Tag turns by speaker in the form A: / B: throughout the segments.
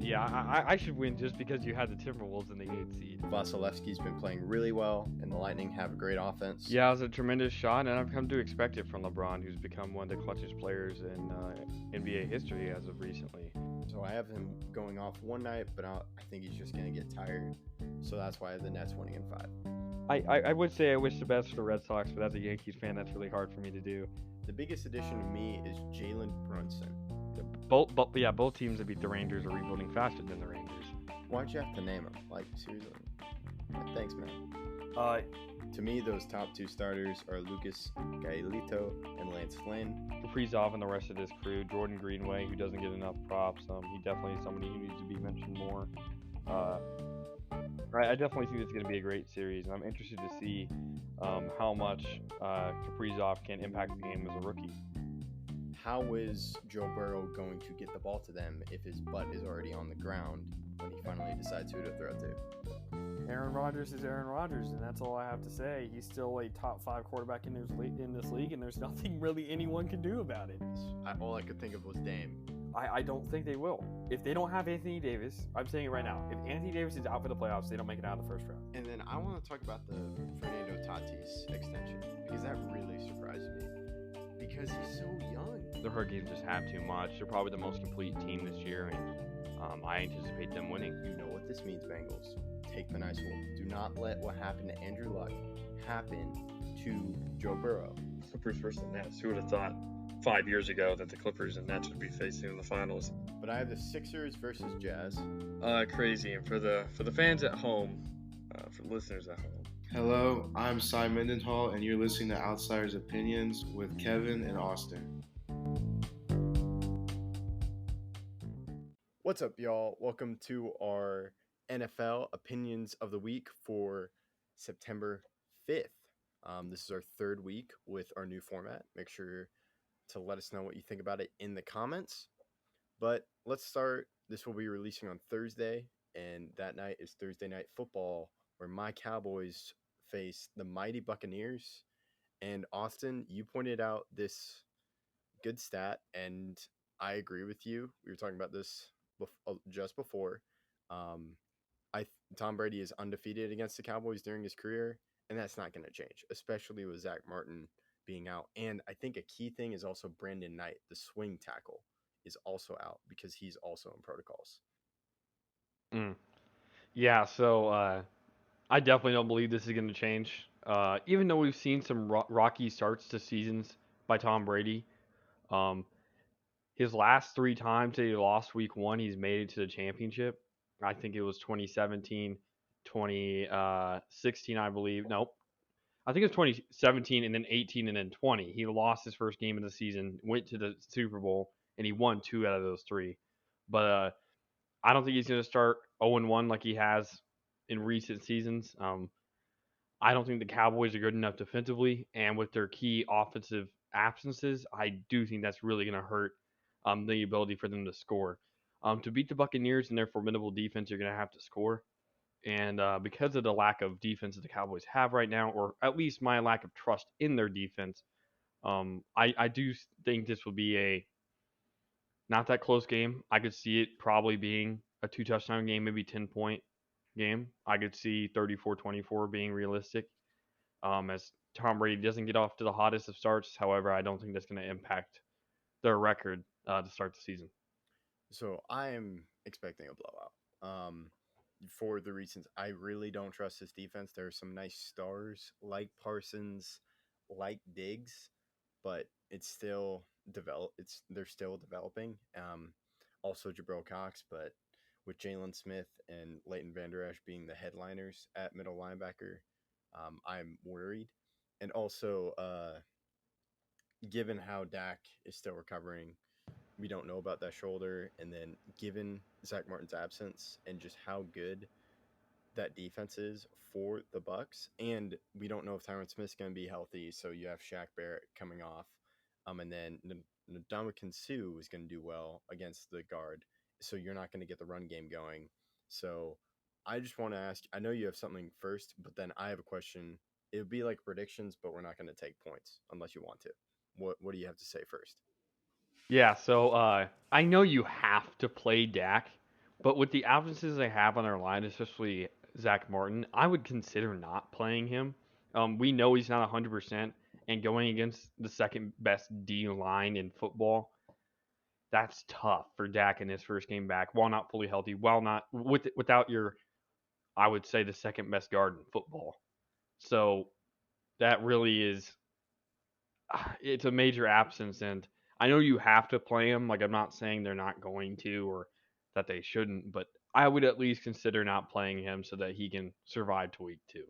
A: Yeah, I should win just because you had the Timberwolves in the 8th seed.
B: Vasilevsky's been playing really well, and the Lightning have a great offense.
A: Yeah, it was a tremendous shot, and I've come to expect it from LeBron, who's become one of the clutchest players in NBA history as of recently.
B: So I have him going off one night, but I think he's just going to get tired. So that's why the Nets winning in 5.
A: I would say I wish the best for the Red Sox, but as a Yankees fan, that's really hard for me to do.
B: The biggest addition to me is Jalen Brunson.
A: Both teams that beat the Rangers are rebuilding faster than the Rangers.
B: Why'd you have to name them? Like, seriously. Thanks, man. To me, those top 2 starters are Lucas Gaelito and Lance Flynn.
A: Kaprizov and the rest of this crew. Jordan Greenway, who doesn't get enough props. He definitely is somebody who needs to be mentioned more. I definitely think it's going to be a great series, and I'm interested to see how much Kaprizov can impact the game as a rookie.
B: How is Joe Burrow going to get the ball to them if his butt is already on the ground when he finally decides who to throw to?
C: Aaron Rodgers is Aaron Rodgers, and that's all I have to say. He's still a top 5 quarterback in this league, and there's nothing really anyone can do about it.
B: All I could think of was Dame.
C: I don't think they will. If they don't have Anthony Davis, I'm saying it right now, if Anthony Davis is out for the playoffs, they don't make it out of the first round.
B: And then I want to talk about the Fernando Tatis extension, because that really surprised me. Because he's so young.
A: The Hurricanes just have too much. They're probably the most complete team this year, and I anticipate them winning.
B: You know what this means, Bengals. Take the nice one. Do not let what happened to Andrew Luck happen to Joe Burrow.
D: Clippers versus the Nets. Who would have thought 5 years ago that the Clippers and Nets would be facing in the finals?
B: But I have the Sixers versus Jazz.
D: Crazy. And for the fans at home, for the listeners at home.
E: Hello, I'm Cy Mendenhall, and you're listening to Outsiders Opinions with Kevin and Austin.
B: What's up, y'all? Welcome to our NFL Opinions of the Week for September 5th. This is our 3rd week with our new format. Make sure to let us know what you think about it in the comments. But let's start. This will be releasing on Thursday, and that night is Thursday Night Football, where my Cowboys face the mighty Buccaneers. And Austin, you pointed out this good stat, and I agree with you. We were talking about this just before. Tom Brady is undefeated against the Cowboys during his career, and that's not going to change, especially with Zach Martin being out. And I think a key thing is also Brandon Knight, the swing tackle, is also out because he's also in protocols.
A: Yeah, so I definitely don't believe this is going to change. Even though we've seen some rocky starts to seasons by Tom Brady, his last 3 times that he lost week 1, he's made it to the championship. I think it was 2017, 2016, I believe. Nope. I think it was 2017 and then 18 and then 20. He lost his first game of the season, went to the Super Bowl, and he won 2 out of those 3. But I don't think he's going to start 0-1 like he has in recent seasons. I don't think the Cowboys are good enough defensively, and with their key offensive absences, I do think that's really going to hurt the ability for them to score. To beat the Buccaneers and their formidable defense, you're going to have to score. And because of the lack of defense that the Cowboys have right now, or at least my lack of trust in their defense, I do think this will be a not that close game. I could see it probably being a 2-touchdown game, maybe 10-point game. I could see 34-24 being realistic as Tom Brady doesn't get off to the hottest of starts. However, I don't think that's going to impact their record to start the season.
B: So I am expecting a blowout. For the reasons I really don't trust this defense. There are some nice stars like Parsons, like Diggs, but it's still they're still developing. Also Jabril Cox, but with Jalen Smith and Leighton Vander Esch being the headliners at middle linebacker, I'm worried. And also, given how Dak is still recovering, we don't know about that shoulder. And then given Zach Martin's absence and just how good that defense is for the Bucs, and we don't know if Tyron Smith's going to be healthy. So you have Shaq Barrett coming off. And then Ndamukong Suh is going to do well against the guard. So you're not going to get the run game going. So I just want to ask, I know you have something first, but then I have a question. It would be like predictions, but we're not going to take points unless you want to. What do you have to say first?
A: Yeah, so I know you have to play Dak, But with the absences they have on their line, especially Zach Martin, I would consider not playing him. We know he's not 100%, and going against the second best D line in football, that's tough for Dak in his first game back, while not fully healthy, while not without your, I would say, the second best guard in football. So that really is, it's a major absence, and I know you have to play him. Like, I'm not saying they're not going to or that they shouldn't, but I would at least consider not playing him so that he can survive to week 2.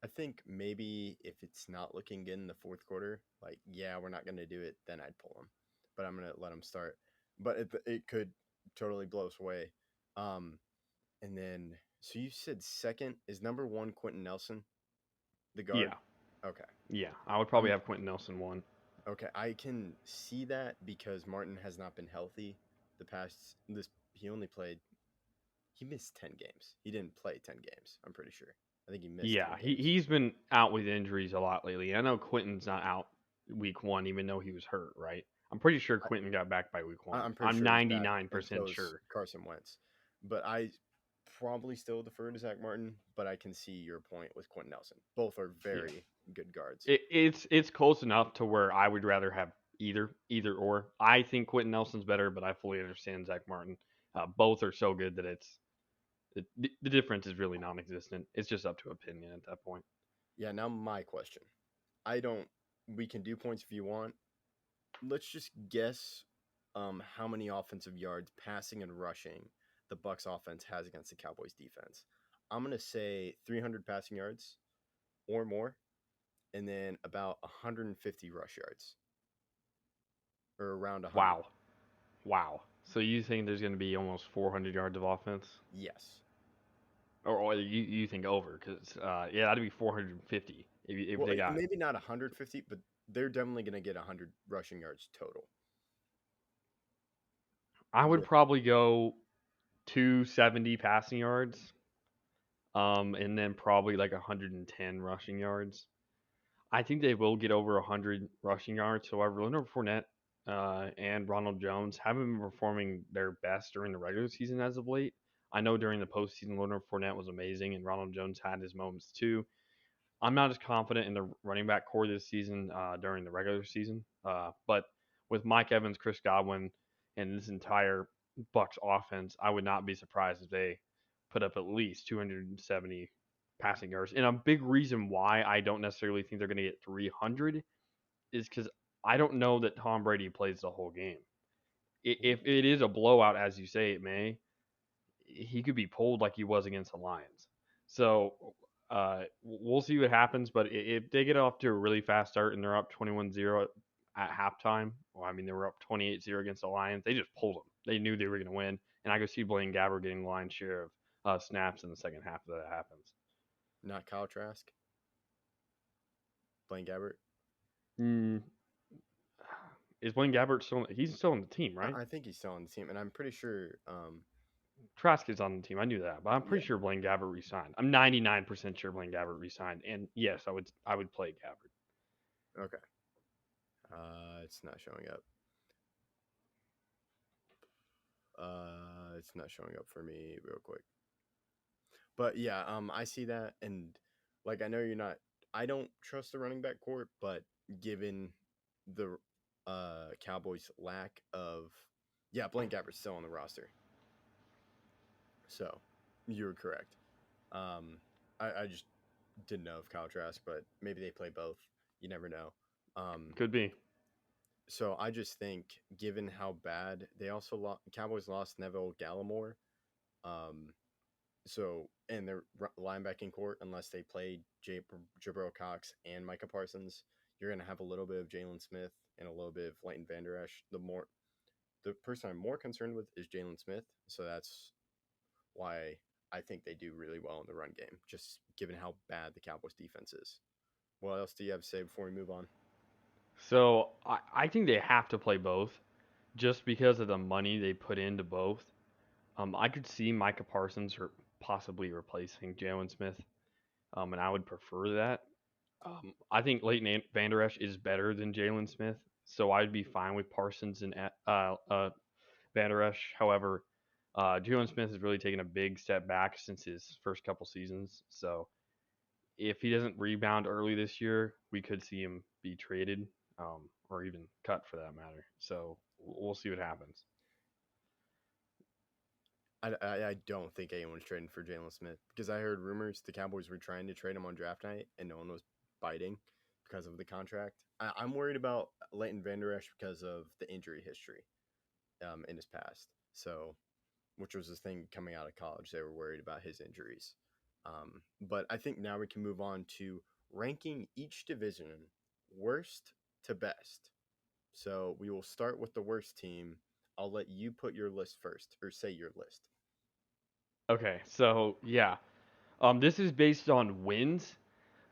B: I think maybe if it's not looking good in the fourth quarter, like, yeah, we're not going to do it, then I'd pull him. But I'm going to let him start. But it could totally blow us away. And then, so you said second is number 1 Quentin Nelson, the guard?
A: Yeah.
B: Okay.
A: Yeah, I would probably have Quentin Nelson 1.
B: Okay, I can see that because Martin has not been healthy he missed 10 games. He didn't play 10 games, I'm pretty sure. I think he missed.
A: Yeah,
B: 10 games.
A: he's been out with injuries a lot lately. I know Quentin's not out week 1, even though he was hurt, right? I'm pretty sure Quentin got back by week 1.
B: I'm pretty
A: I'm
B: sure he's back,
A: 99%
B: and so is
A: sure.
B: Carson Wentz. But I probably still defer to Zach Martin, but I can see your point with Quentin Nelson. Both are very good guards.
A: It's close enough to where I would rather have either or. I think Quentin Nelson's better, but I fully understand Zach Martin. Both are so good that the difference is really non-existent. It's just up to opinion at that point.
B: Yeah, now my question. We can do points if you want. Let's just guess how many offensive yards, passing and rushing, the Bucs offense has against the Cowboys defense. I'm going to say 300 passing yards or more, and then about 150 rush yards. Or around 100.
A: Wow. So you think there's going to be almost 400 yards of offense?
B: Yes.
A: Or you think over? Because, that'd be 450 if they got...
B: Maybe not 150, but they're definitely going to get 100 rushing yards total.
A: I would probably go 270 passing yards, and then probably like 110 rushing yards. I think they will get over 100 rushing yards. However, Leonard Fournette and Ronald Jones haven't been performing their best during the regular season as of late. I know during the postseason, Leonard Fournette was amazing, and Ronald Jones had his moments too. I'm not as confident in the running back core this season during the regular season, but with Mike Evans, Chris Godwin, and this entire Bucs offense, I would not be surprised if they put up at least 270 passing yards. And a big reason why I don't necessarily think they're going to get 300 is because I don't know that Tom Brady plays the whole game. If it is a blowout, as you say it may, he could be pulled like he was against the Lions. So we'll see what happens. But if they get off to a really fast start and they're up 21-0 at halftime, well, I mean, they were up 28-0 against the Lions. They just pulled them. They knew they were going to win. And I could see Blaine Gabbert getting the lion's share of snaps in the second half of that happens.
B: Not Kyle Trask? Blaine Gabbert?
A: Is Blaine Gabbert still? He's still on the team, right?
B: I think he's still on the team, and I'm pretty sure.
A: Trask is on the team. I knew that, but I'm pretty sure Blaine Gabbert resigned. I'm 99% sure Blaine Gabbert resigned, and yes, I would play Gabbert.
B: Okay. It's not showing up. It's not showing up for me real quick. But yeah, I see that, and like I know you're not. I don't trust the running back core, but given the Cowboys' lack of, Blaine Gabbert's still on the roster. So you were correct. I just didn't know of Kyle Trask, but maybe they play both. You never know.
A: Could be.
B: So I just think, given how bad they also Cowboys lost Neville Gallimore, so in their linebacking court, unless they play Jabril Cox and Micah Parsons, you're going to have a little bit of Jalen Smith and a little bit of Leighton Vander Esch. The person I'm more concerned with is Jalen Smith, so that's why I think they do really well in the run game, just given how bad the Cowboys defense is. What else do you have to say before we move on?
A: So I think they have to play both, just because of the money they put into both. I could see Micah Parsons or possibly replacing Jalen Smith, and I would prefer that. I think Leighton Vander Esch is better than Jalen Smith, so I'd be fine with Parsons and Vander Esch. However, Jalen Smith has really taken a big step back since his first couple seasons. So if he doesn't rebound early this year, we could see him be traded, or even cut for that matter. So we'll see what happens.
B: I don't think anyone's trading for Jalen Smith because I heard rumors the Cowboys were trying to trade him on draft night and no one was biting because of the contract. I'm worried about Leighton Vander Esch because of the injury history in his past. So, which was the thing coming out of college, they were worried about his injuries. But I think now we can move on to ranking each division worst to best. So we will start with the worst team. I'll let you put your list first, or say your list.
A: Okay, so yeah, this is based on wins.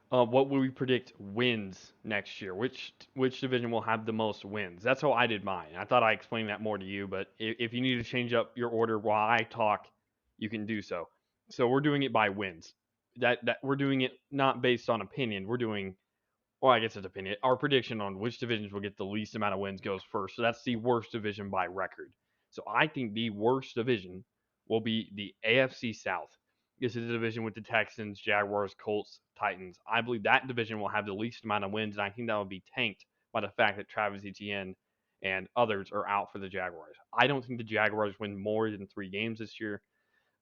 A: What will we predict wins next year? Which division will have the most wins? That's how I did mine. I thought I explained that more to you, but if you need to change up your order while I talk, you can do so. So we're doing it by wins. That we're doing it not based on opinion. We're doing, well, I guess it's opinion. Our prediction on which divisions will get the least amount of wins goes first. So that's the worst division by record. So I think the worst division will be the AFC South. This is a division with the Texans, Jaguars, Colts, Titans. I believe that division will have the least amount of wins, and I think that will be tanked by the fact that Travis Etienne and others are out for the Jaguars. I don't think the Jaguars win more than 3 games this year,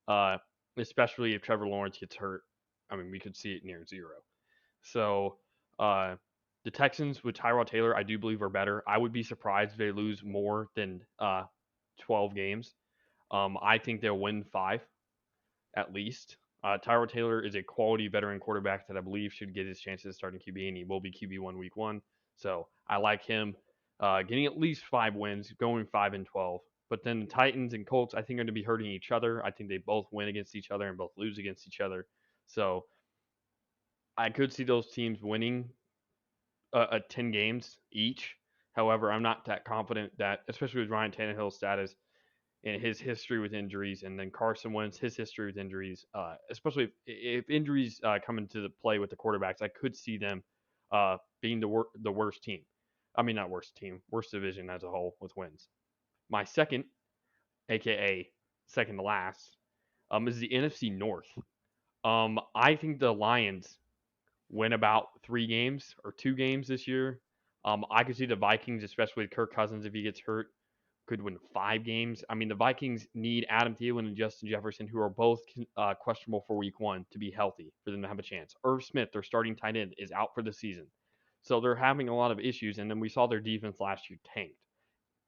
A: uh, especially if Trevor Lawrence gets hurt. I mean, we could see it near 0. So uh, the Texans with Tyrod Taylor, I do believe, are better. I would be surprised if they lose more than 12 games. I think they'll win 5 at least. Tyrod Taylor is a quality veteran quarterback that I believe should get his chances of starting QB, and he will be QB1 week 1. So I like him getting at least 5 wins, going 5-12. But then the Titans and Colts, I think, are going to be hurting each other. I think they both win against each other and both lose against each other. So I could see those teams winning 10 games each. However, I'm not that confident that, especially with Ryan Tannehill's status and his history with injuries, and then Carson Wentz, his history with injuries, especially if injuries come into the play with the quarterbacks, I could see them being the worst team. I mean, not worst team, worst division as a whole with wins. My second, aka second to last, is the NFC North. I think the Lions win about 3 games or 2 games this year. I could see the Vikings, especially with Kirk Cousins if he gets hurt, could win 5 games. I mean, the Vikings need Adam Thielen and Justin Jefferson, who are both questionable for week 1, to be healthy for them to have a chance. Irv Smith, their starting tight end, is out for the season. So they're having a lot of issues, and then we saw their defense last year tanked.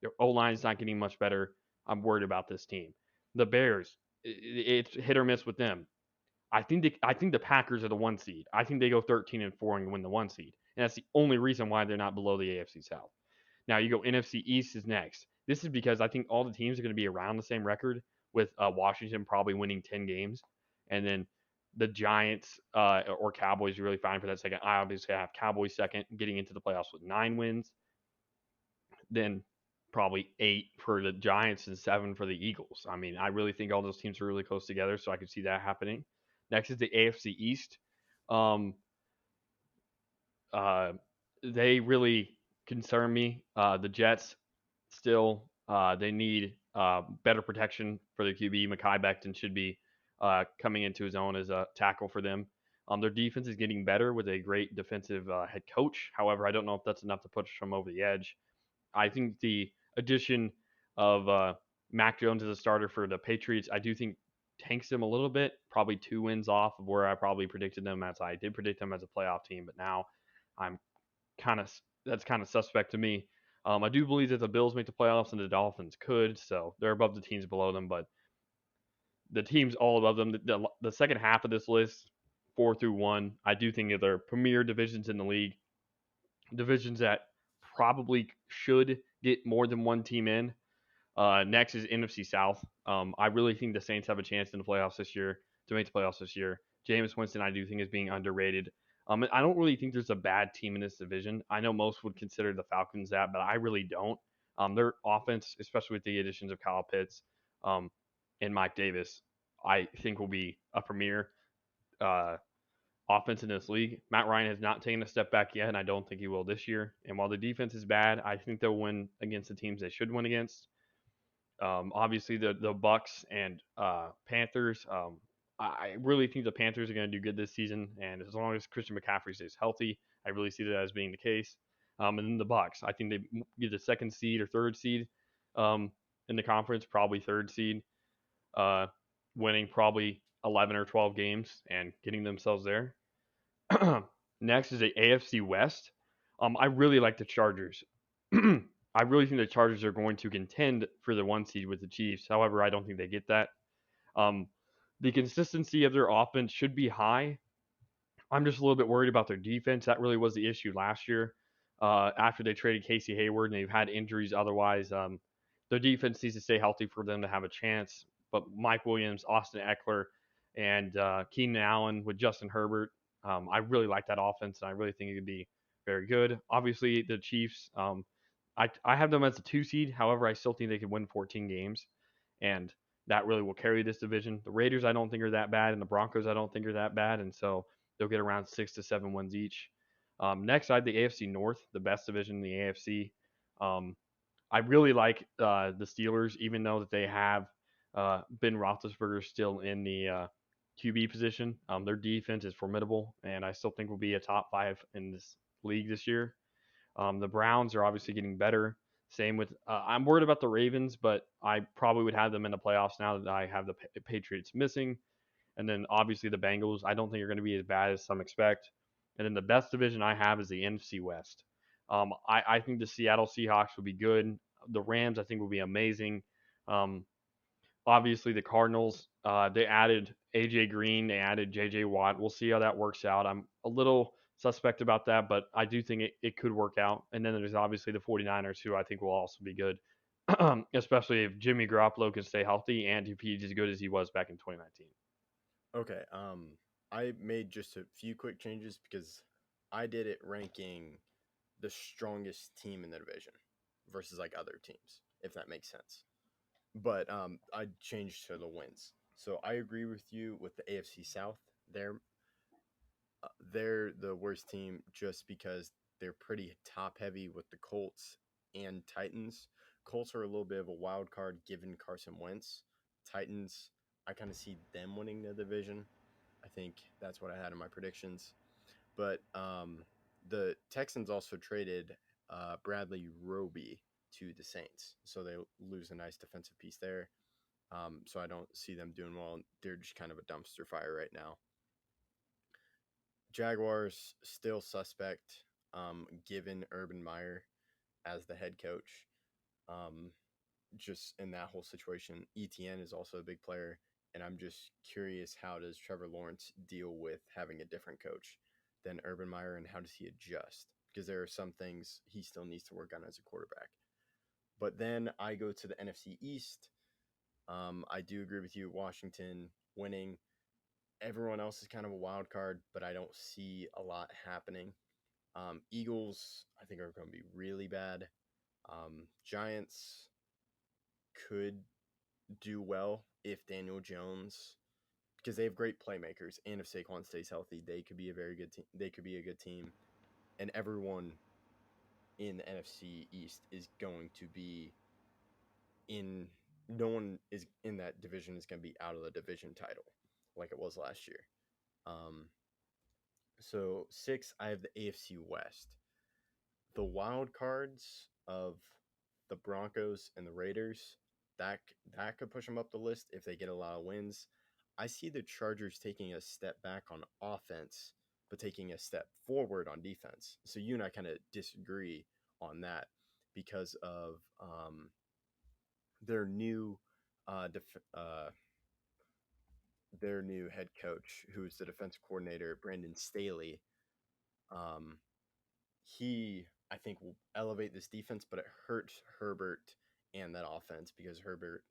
A: Their O-line is not getting much better. I'm worried about this team. The Bears, it's hit or miss with them. I think the Packers are the 1 seed. I think they go 13-4 and win the 1 seed. And that's the only reason why they're not below the AFC South. Now you go NFC East is next. This is because I think all the teams are going to be around the same record, with Washington probably winning 10 games, and then the Giants or Cowboys are really fine for that second. I obviously have Cowboys second, getting into the playoffs with 9 wins. Then probably 8 for the Giants and 7 for the Eagles. I mean, I really think all those teams are really close together, so I could see that happening. Next is the AFC East. They really concern me. The Jets still, they need better protection for their QB. Mekhi Becton should be coming into his own as a tackle for them. Their defense is getting better with a great defensive head coach. However, I don't know if that's enough to push them over the edge. I think the addition of Mac Jones as a starter for the Patriots, I do think tanks them a little bit, probably 2 wins off of where I probably predicted them, as I did predict them as a playoff team, but now I'm that's kind of suspect to me. I do believe that the Bills make the playoffs and the Dolphins could, so they're above the teams below them, but the teams all above them, the second half of this list, 4 through 1, I do think that they're premier divisions in the league, divisions that probably should get more than 1 team in. Next is NFC South. I really think the Saints have a chance in the playoffs this year, to make the playoffs this year. Jameis Winston, I do think, is being underrated. I don't really think there's a bad team in this division. I know most would consider the Falcons that, but I really don't. Their offense, especially with the additions of Kyle Pitts and Mike Davis, I think will be a premier offense in this league. Matt Ryan has not taken a step back yet, and I don't think he will this year. And while the defense is bad, I think they'll win against the teams they should win against. Obviously, the Bucks and Panthers. I really think the Panthers are going to do good this season, and as long as Christian McCaffrey stays healthy, I really see that as being the case. And then the Bucks, I think they get the second seed or third seed in the conference, probably third seed, uh, winning probably 11 or 12 games and getting themselves there. Next is the AFC West. I really like the Chargers. I really think the Chargers are going to contend for the one seed with the Chiefs. However, I don't think they get that. Um, the consistency of their offense should be high. I'm just a little bit worried about their defense. That really was the issue last year. After they traded Casey Hayward and they've had injuries otherwise, their defense needs to stay healthy for them to have a chance. But Mike Williams, Austin Eckler, and Keenan Allen with Justin Herbert, I really like that offense, and I really think it could be very good. Obviously, the Chiefs, I have them as a 2 seed. However, I still think they could win 14 games, and that really will carry this division. The Raiders, I don't think are that bad, and the Broncos, I don't think are that bad, and so they'll get around 6 to 7 wins each. Next, I have the AFC North, the best division in the AFC. I really like the Steelers, even though that they have Ben Roethlisberger still in the QB position. Their defense is formidable, and I still think will be a top 5 in this league this year. The Browns are obviously getting better. Same with I'm worried about the Ravens, but I probably would have them in the playoffs now that I have the Patriots missing. And then obviously the Bengals, I don't think are going to be as bad as some expect. And then the best division I have is the NFC West. I think the Seattle Seahawks will be good. The Rams, I think, will be amazing. Um, Obviously, the Cardinals, they added AJ Green, they added JJ Watt. We'll see how that works out. I'm a little suspect about that, but I do think it could work out. And then there's obviously the 49ers, who I think will also be good, especially if Jimmy Garoppolo can stay healthy and if he's as good as he was back in 2019.
B: Okay. I made just a few quick changes because I did it ranking the strongest team in the division versus like other teams, if that makes sense. But I changed to the wins. So I agree with you with the AFC South. They're they're the worst team just because they're pretty top heavy with the Colts and Titans. Colts are a little bit of a wild card given Carson Wentz. Titans, I kind of see them winning the division. I think that's what I had in my predictions. But the Texans also traded Bradley Roby to the Saints, so they lose a nice defensive piece there. So I don't see them doing well. They're just kind of a dumpster fire right now. Jaguars still suspect, given Urban Meyer as the head coach. Just in that whole situation, ETN is also a big player, and I'm just curious, how does Trevor Lawrence deal with having a different coach than Urban Meyer, and how does he adjust? Because there are some things he still needs to work on as a quarterback. But then I go to the NFC East. I do agree with you, Washington winning. Everyone else is kind of a wild card, but I don't see a lot happening. Eagles, I think, are going to be really bad. Giants could do well if Daniel Jones, because they have great playmakers, and if Saquon stays healthy, they could be a very good team. They could be a good team, and everyone in the NFC East is going to be in. No one is in that division is going to be out of the division title like it was last year. So 6, I have the AFC West. The wild cards of the Broncos and the Raiders, that could push them up the list if they get a lot of wins. I see the Chargers taking a step back on offense, but taking a step forward on defense. So you and I kind of disagree on that because of their new head coach, who's the defensive coordinator, Brandon Staley. He, I think, will elevate this defense, but it hurts Herbert and that offense because Herbert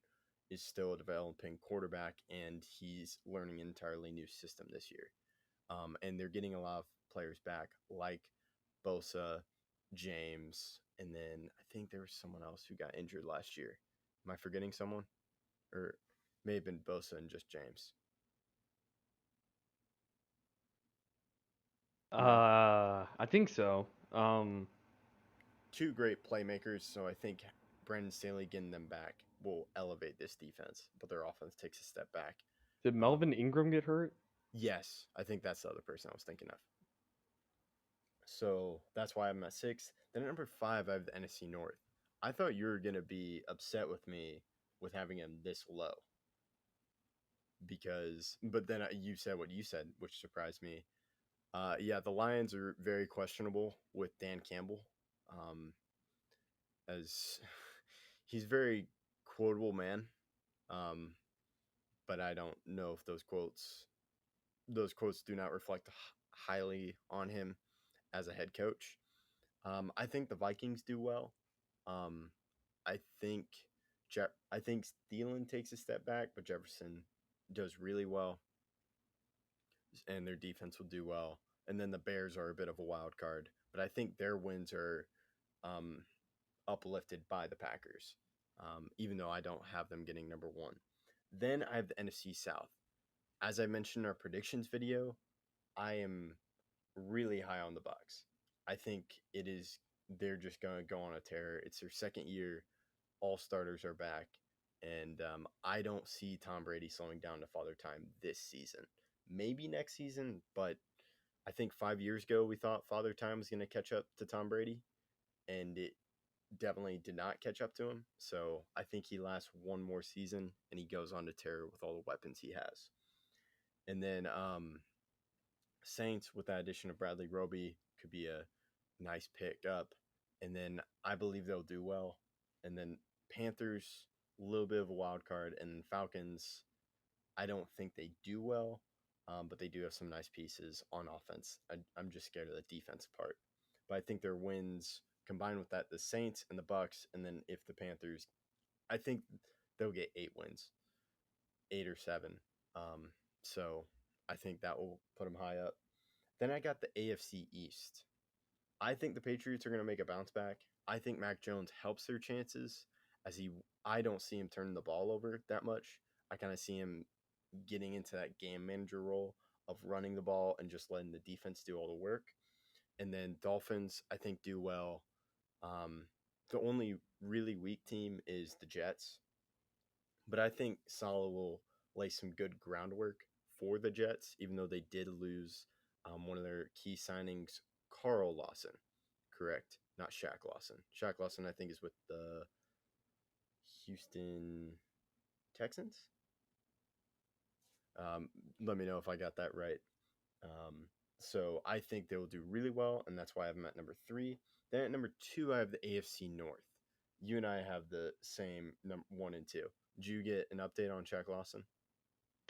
B: is still a developing quarterback and he's learning an entirely new system this year. And they're getting a lot of players back, like Bosa, James, and then I think there was someone else who got injured last year. Am I forgetting someone? Or may have been Bosa and just James.
A: I think so.
B: 2 great playmakers, so I think Brandon Staley getting them back will elevate this defense, but their offense takes a step back.
A: Did Melvin Ingram get hurt?
B: Yes, I think that's the other person I was thinking of. So that's why I'm at 6. Then at number 5, I have the NFC North. I thought you were going to be upset with me with having him this low. But then you said what you said, which surprised me. Yeah, the Lions are very questionable with Dan Campbell. As he's a very quotable man. But I don't know if those quotes do not reflect highly on him as a head coach. I think the Vikings do well. I think Thielen takes a step back, but Jefferson does really well, and their defense will do well. And then the Bears are a bit of a wild card, but I think their wins are uplifted by the Packers, even though I don't have them getting number 1. Then I have the NFC South. As I mentioned in our predictions video, I am really high on the Bucs. I think they're just going to go on a tear. It's their second year. All starters are back. And I don't see Tom Brady slowing down to Father Time this season. Maybe next season, but I think 5 years ago we thought Father Time was going to catch up to Tom Brady, and it definitely did not catch up to him. So I think he lasts one more season, and he goes on to tear with all the weapons he has. And then Saints, with that addition of Bradley Roby, could be a nice pick up. And then I believe they'll do well. And then Panthers, a little bit of a wild card. And then Falcons, I don't think they do well, but they do have some nice pieces on offense. I'm just scared of the defensive part. But I think their wins, combined with that, the Saints and the Bucs, and then if the Panthers, I think they'll get 8 wins, 8 or 7. So I think that will put them high up. Then I got the AFC East. I think the Patriots are going to make a bounce back. I think Mac Jones helps their chances, I don't see him turning the ball over that much. I kind of see him getting into that game manager role of running the ball and just letting the defense do all the work. And then Dolphins, I think, do well. The only really weak team is the Jets. But I think Saleh will lay some good groundwork for the Jets, even though they did lose one of their key signings, Carl Lawson. Correct? Not Shaq Lawson. Shaq Lawson, I think, is with the Houston Texans. Let me know if I got that right. So I think they will do really well, and that's why I have them at number 3. Then at number 2, I have the AFC North. You and I have the same 1 and 2. Did you get an update on Shaq Lawson?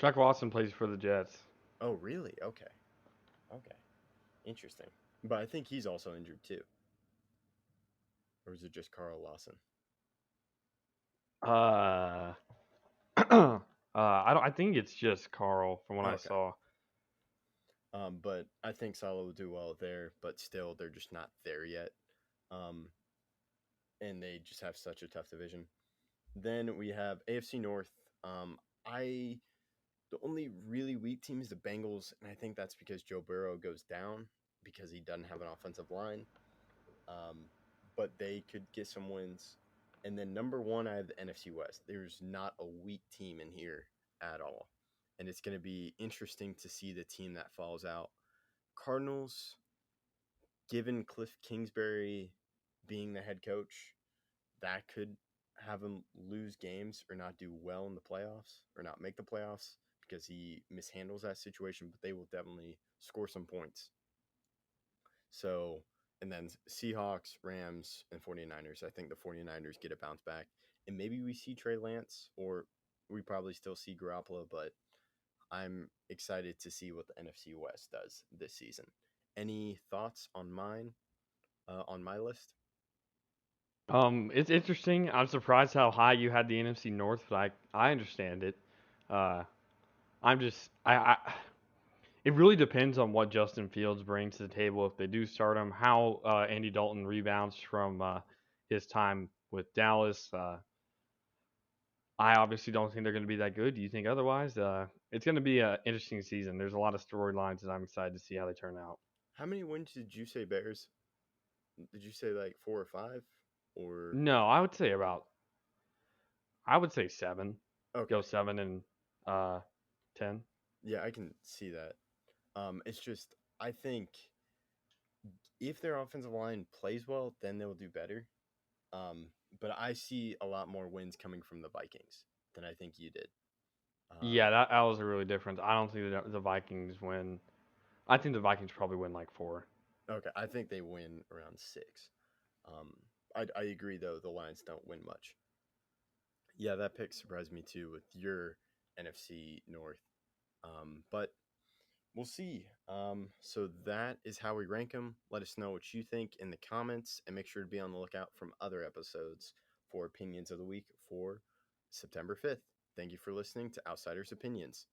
A: Shaq Lawson plays for the Jets.
B: Oh, really? Okay. Interesting. But I think he's also injured too. Or is it just Carl Lawson?
A: I think it's just Carl from what I
B: Okay.
A: saw.
B: But I think Saleh will do well there, but still they're just not there yet. And they just have such a tough division. Then we have AFC North. The only really weak team is the Bengals, and I think that's because Joe Burrow goes down because he doesn't have an offensive line. But they could get some wins. And then number 1, I have the NFC West. There's not a weak team in here at all. And it's going to be interesting to see the team that falls out. Cardinals, given Cliff Kingsbury being the head coach, that could have him lose games or not do well in the playoffs or not make the playoffs because he mishandles that situation, but they will definitely score some points. So, and then Seahawks, Rams, and 49ers. I think the 49ers get a bounce back. And maybe we see Trey Lance, or we probably still see Garoppolo, but I'm excited to see what the NFC West does this season. Any thoughts on mine, on my list?
A: It's interesting. I'm surprised how high you had the NFC North, but I understand it. I'm just it really depends on what Justin Fields brings to the table if they do start him. How Andy Dalton rebounds from his time with Dallas. I obviously don't think they're going to be that good. Do you think otherwise? It's going to be an interesting season. There's a lot of storylines, and I'm excited to see how they turn out.
B: How many wins did you say Bears? Did you say like 4 or 5? or
A: No, I would say 7.
B: okay?
A: Go 7 and 10.
B: Yeah, I can see that. It's just I think if their offensive line plays well, then they'll do better. But I see a lot more wins coming from the Vikings than I think you did.
A: Yeah, that was a really difference. I don't think the Vikings win. I think the Vikings probably win like 4.
B: Okay, I think they win around 6. I agree though. The Lions don't win much. Yeah, that pick surprised me too with your NFC North. But we'll see. So that is how we rank them. Let us know what you think in the comments, and make sure to be on the lookout from other episodes for opinions of the week for September 5th. Thank you for listening to Outsiders Opinions.